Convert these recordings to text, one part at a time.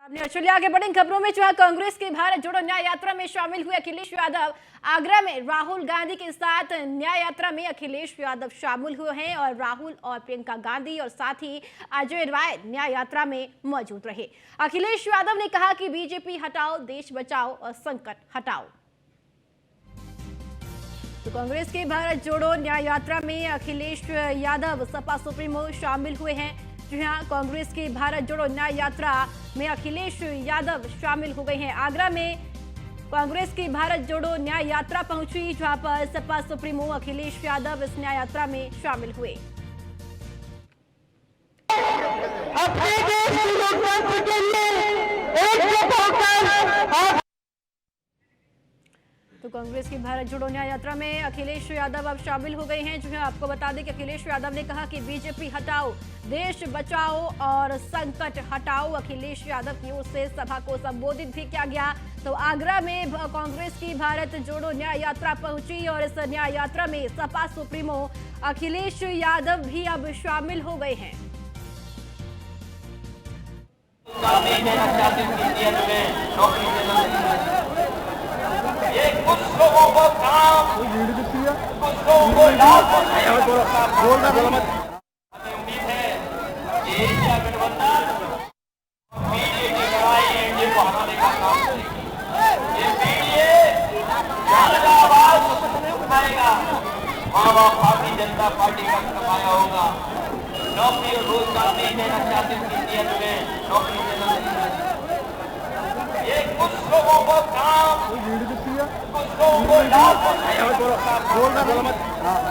चलिए आगे बढ़ें खबरों में। जहां कांग्रेस की भारत जोड़ो न्याय यात्रा में शामिल हुए अखिलेश यादव आगरा में राहुल गांधी के साथ न्याय यात्रा में अखिलेश यादव शामिल हुए हैं और राहुल और प्रियंका गांधी और साथ ही अजय राय न्याय यात्रा में मौजूद रहे। अखिलेश यादव ने कहा कि बीजेपी हटाओ, देश बचाओ और संकट हटाओ। तो कांग्रेस की भारत जोड़ो न्याय यात्रा में अखिलेश यादव सपा सुप्रीमो शामिल हुए हैं। जी हां, कांग्रेस की भारत जोड़ो न्याय यात्रा में अखिलेश यादव शामिल हो गए हैं। आगरा में कांग्रेस की भारत जोड़ो न्याय यात्रा पहुंची, जहां पर सपा सुप्रीमो अखिलेश यादव इस न्याय यात्रा में शामिल हुए। अपने देश की लोकतंत्र के लिए एकजुट होकर तो कांग्रेस की भारत जोड़ो न्याय यात्रा में अखिलेश यादव अब शामिल हो गए हैं। जो है आपको बता दें कि अखिलेश यादव ने कहा कि बीजेपी हटाओ, देश बचाओ और संकट हटाओ। अखिलेश यादव की ओर से सभा को संबोधित भी किया गया। तो आगरा में कांग्रेस की भारत जोड़ो न्याय यात्रा पहुंची और इस न्याय यात्रा में सपा सुप्रीमो अखिलेश यादव भी अब शामिल हो गए हैं। कुछ लोगों को काम, कुछ लोगों को लाभ उम्मीद है कि इंडिया गठबंधन पीडीए की लड़ाई एनडीए को हराने का काम करेगी। ये पीडीए जहां आवाज उठाएगा वहां भारतीय जनता पार्टी का सफाया होगा। नौकरी और रोजगार नहीं देना चाहते इंडिया में, नौकरी देना नहीं चाहते। ये कुछ लोगों को काम, कुछ लोगों को लाभ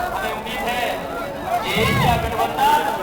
हमें उम्मीद है कि इंडिया गठबंधन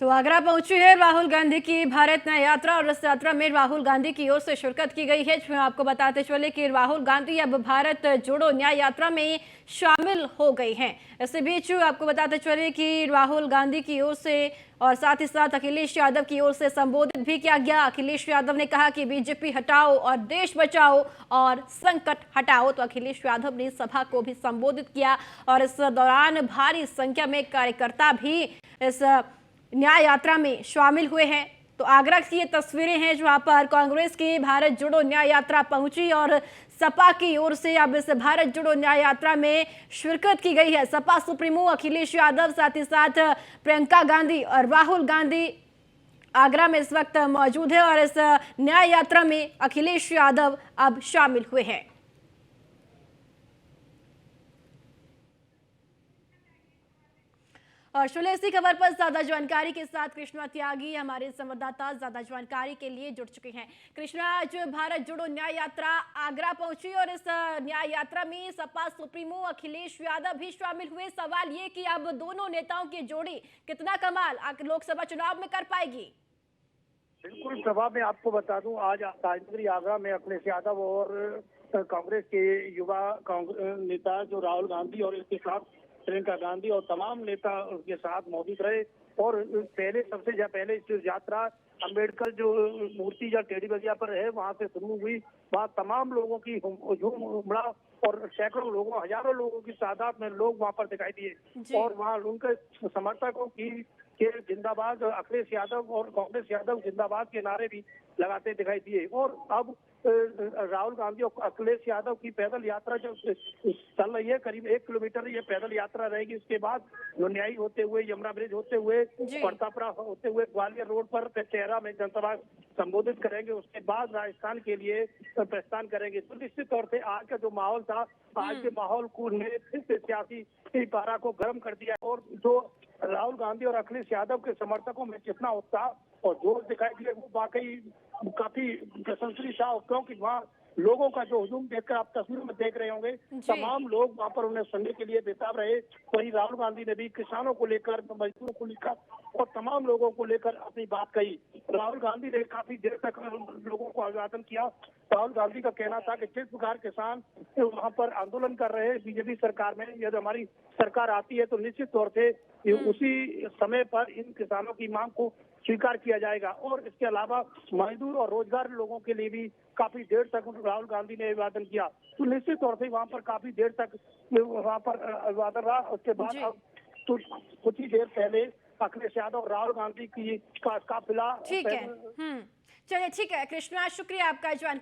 तो आगरा पहुंची है राहुल गांधी की भारत न्याय यात्रा और इस यात्रा में राहुल गांधी की ओर से शिरकत की गई है। जो आपको बताते चले कि राहुल गांधी अब भारत जोड़ो न्याय यात्रा में शामिल हो गई हैं। इसी बीच आपको बताते चले कि राहुल गांधी की ओर से और साथ ही साथ अखिलेश यादव की ओर से संबोधित भी किया गया। अखिलेश यादव ने कहा कि बीजेपी हटाओ और देश बचाओ और संकट हटाओ। तो अखिलेश यादव ने सभा को भी संबोधित किया और इस दौरान भारी संख्या में कार्यकर्ता भी इस न्याय यात्रा में शामिल हुए हैं। तो आगरा की ये तस्वीरें हैं जहां पर कांग्रेस की भारत जोड़ो न्याय यात्रा पहुंची और सपा की ओर से अब इस भारत जोड़ो न्याय यात्रा में शिरकत की गई है। सपा सुप्रीमो अखिलेश यादव, साथ ही साथ प्रियंका गांधी और राहुल गांधी आगरा में इस वक्त मौजूद है और इस न्याय यात्रा में अखिलेश यादव अब शामिल हुए हैं। और चलिए इसी खबर पर ज्यादा जानकारी के साथ कृष्णा त्यागी हमारे संवाददाता ज्यादा जानकारी के लिए जुड़ चुके हैं। कृष्णा, आज भारत जोड़ो न्याय यात्रा आगरा पहुंची और इस न्याय यात्रा में सपा सुप्रीमो अखिलेश यादव भी शामिल हुए। सवाल ये कि अब दोनों नेताओं की जोड़ी कितना कमाल लोकसभा चुनाव में कर पाएगी? बिल्कुल सभा में आपको बता दूं, आज राजधानी आगरा में अखिलेश यादव और कांग्रेस के युवा नेता जो राहुल गांधी और इसके साथ प्रियंका गांधी और तमाम नेता उसके साथ मौजूद रहे। और पहले सबसे पहले इस यात्रा अम्बेडकर जो मूर्ति या टेढ़ी बगिया पर है वहां से शुरू हुई। वहां तमाम लोगों की हुजूम उमड़ा और सैकड़ों लोगों, हजारों लोगों की तादाद में लोग वहां पर दिखाई दिए और वहां उनके समर्थकों की के जिंदाबाद अखिलेश यादव और कांग्रेस यादव जिंदाबाद के नारे भी लगाते दिखाई दिए। और अब राहुल गांधी और अखिलेश यादव की पैदल यात्रा जो चल रही है, करीब 1 किलोमीटर ये पैदल यात्रा रहेगी। उसके बाद न्यायी होते हुए, यमुना ब्रिज होते हुए, प्रतापरा होते हुए ग्वालियर रोड पर चेहरा में जनसभा संबोधित करेंगे। उसके बाद राजस्थान के लिए प्रस्थान करेंगे। तो निश्चित तौर से आज का जो माहौल था, आज के माहौल को ने फिर से सियासी पारा को गर्म कर दिया और जो राहुल गांधी और अखिलेश यादव के समर्थकों में जितना उत्साह और जोश दिखाई दिया वो वाकई काफी प्रशंसनीय था। क्योंकि वहाँ लोगों का जो हुजूम देखकर आप तस्वीरों में देख रहे होंगे, तमाम लोग वहाँ पर उन्हें सुनने के लिए बेताब रहे। वहीं राहुल गांधी ने भी किसानों को लेकर, मजदूरों को लेकर और तमाम लोगों को लेकर अपनी बात कही। राहुल गांधी ने काफी देर तक लोगों को अभिवादन किया। राहुल गांधी का कहना था कि जिस प्रकार किसान वहाँ पर आंदोलन कर रहे हैं बीजेपी सरकार में, यदि हमारी सरकार आती है तो निश्चित तौर से उसी समय पर इन किसानों की मांग को स्वीकार किया जाएगा। और इसके अलावा मजदूर और रोजगार लोगों के लिए भी काफी देर तक राहुल गांधी ने अभिवादन किया। तो निश्चित तौर से वहाँ पर काफी देर तक वहाँ पर अभिवादन रहा। उसके बाद अब तो कुछ ही देर पहले अखिलेश यादव और राहुल गांधी की का काफिला ठीक है। चलिए, ठीक है कृष्णा, शुक्रिया आपका जानकारी